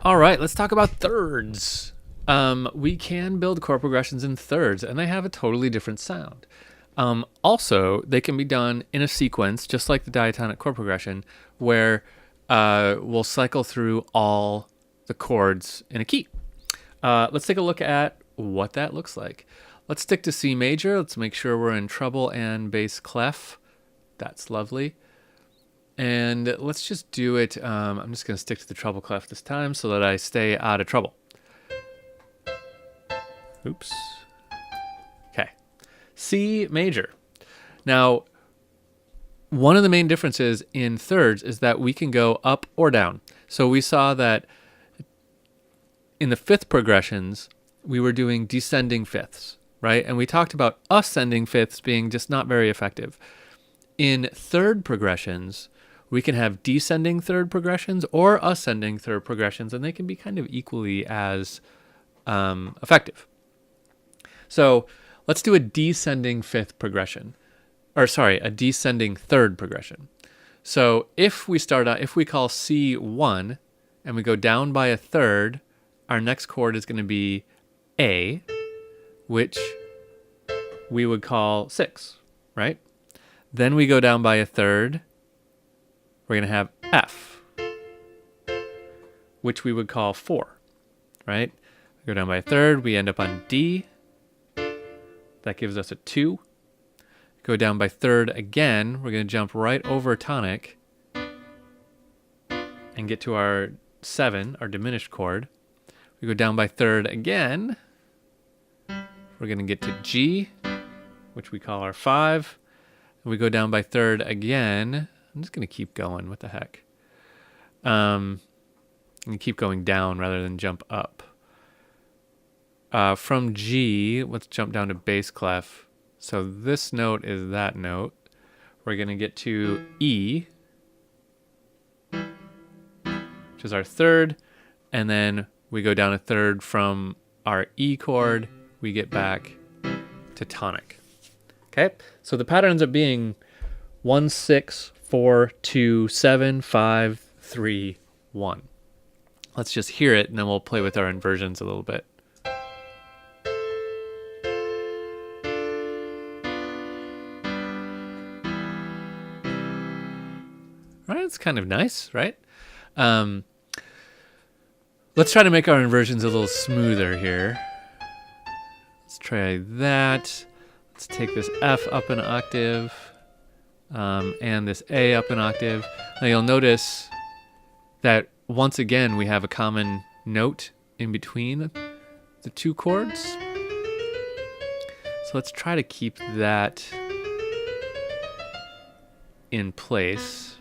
All right, let's talk about thirds. We can build chord progressions in thirds, and they have a totally different sound. Also, they can be done in a sequence, just like the diatonic chord progression, where we'll cycle through all the chords in a key. Let's take a look at what that looks like. Let's stick to C major. Let's make sure we're in treble and bass clef. That's lovely. And let's just do it. I'm just going to stick to the treble clef this time so that I stay out of trouble. Oops. Okay. C major. Now, one of the main differences in thirds is that we can go up or down. So we saw that in the fifth progressions, we were doing descending fifths, right? And we talked about ascending fifths being just not very effective. In third progressions, we can have descending third progressions or ascending third progressions, and they can be kind of equally as effective. So let's do a descending fifth progression, a descending third progression. So if we start out, if we call C1 and we go down by a third, our next chord is going to be A, which we would call 6, right? Then we go down by a third, we're going to have F, which we would call 4, right? We go down by a third, we end up on D. That gives us a 2. Go down by third again, we're going to jump right over tonic and get to our 7, our diminished chord. We go down by third again, we're going to get to G, which we call our 5. And we go down by third again. I'm just going to keep going. What the heck? I'm going to keep going down rather than jump up. From G, let's jump down to bass clef. So this note is that note. We're going to get to E, which is our third. And then we go down a third from our E chord. We get back to tonic. Okay? So the pattern ends up being 1, 6, 4, 2, 7, 5, 3, 1. Let's just hear it, and then we'll play with our inversions a little bit. All right, it's kind of nice, right? Let's try to make our inversions a little smoother here. Let's try that. Let's take this F up an octave. And this A up an octave. Now you'll notice that once again we have a common note in between the two chords. So let's try to keep that in place.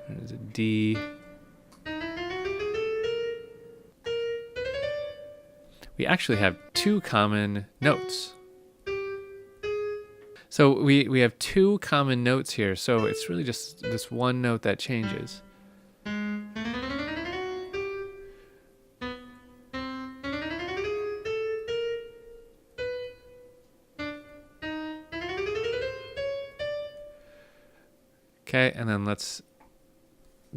There's a D. We actually have two common notes. So we have two common notes here, so it's really just this one note that changes. Okay, and then let's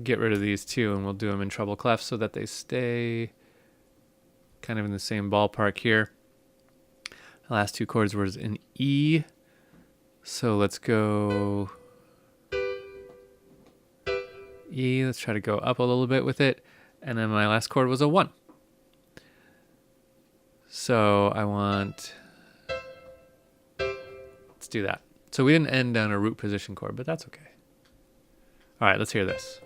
get rid of these two, and we'll do them in treble clef so that they stay kind of in the same ballpark here. The last two chords were in E. So let's go E. Let's try to go up a little bit with it. And then my last chord was a 1. So let's do that. So we didn't end on a root position chord, but that's okay. All right, let's hear this.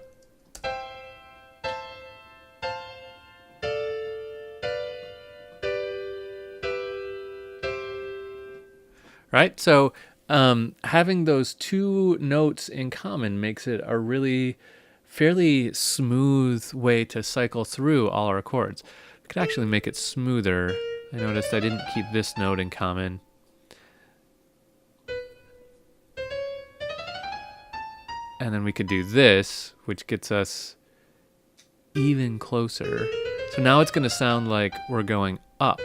Right? So having those two notes in common makes it a really fairly smooth way to cycle through all our chords. We could actually make it smoother. I noticed I didn't keep this note in common. And then we could do this, which gets us even closer. So now it's going to sound like we're going up,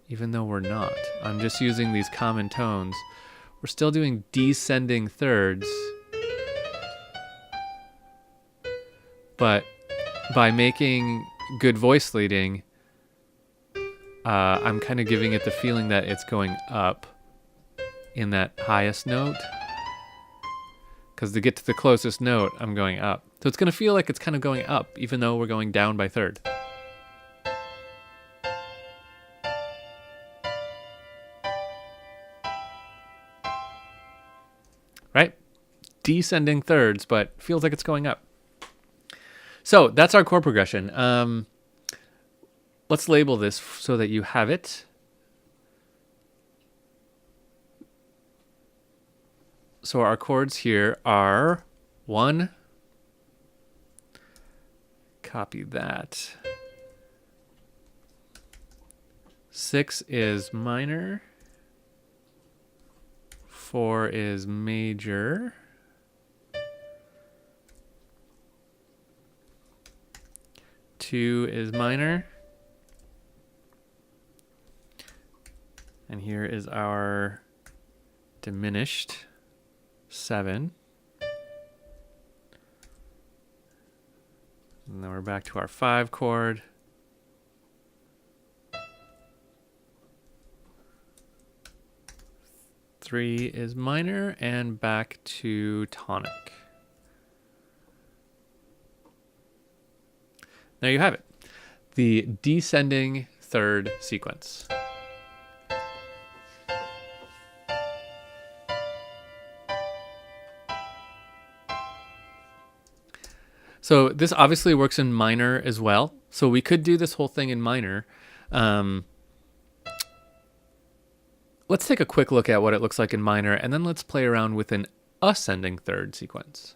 even though we're not. I'm just using these common tones. We're still doing descending thirds. but by making good voice leading, I'm kind of giving it the feeling that it's going up in that highest note. Because to get to the closest note, I'm going up. So it's going to feel like it's kind of going up, even though we're going down by third. Right? Descending thirds, but feels like it's going up. So that's our chord progression. Let's label this so that you have it. So our chords here are 1. Copy that. 6 is minor. 4 is major. 2 is minor. And here is our diminished 7. And then we're back to our 5 chord. Three is minor and back to tonic. There you have it. The descending third sequence. So this obviously works in minor as well. So we could do this whole thing in minor. Let's take a quick look at what it looks like in minor, and then let's play around with an ascending third sequence.